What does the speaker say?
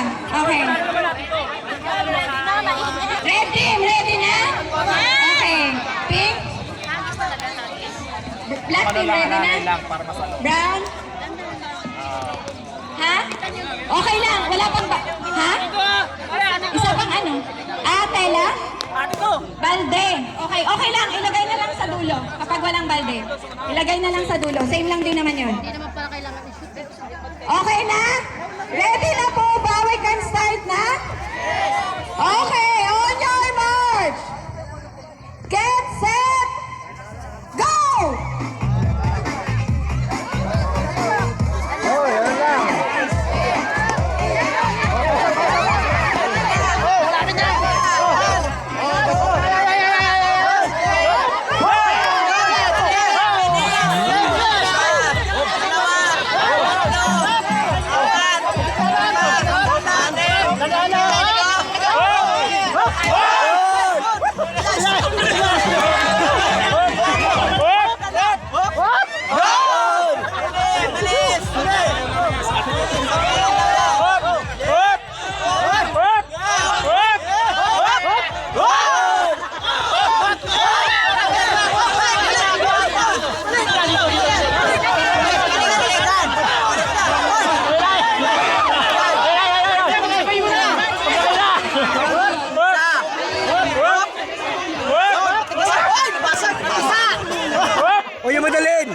Okay. Red team, ready na? Okay. Pink? Black team, ready na? Brown? Ha? Okay lang, wala pang ba? Ha? Isa pang ano? Tela? Balde. Okay, okay lang. Ilagay na lang sa dulo. Kapag walang balde. Ilagay na lang sa dulo. Same lang din naman yun. Hindi naman pala kailangan i-shoot. Okay na? Ready na po? Bawi can start na? Okay, on your march! Get set! Go! O yung madalin!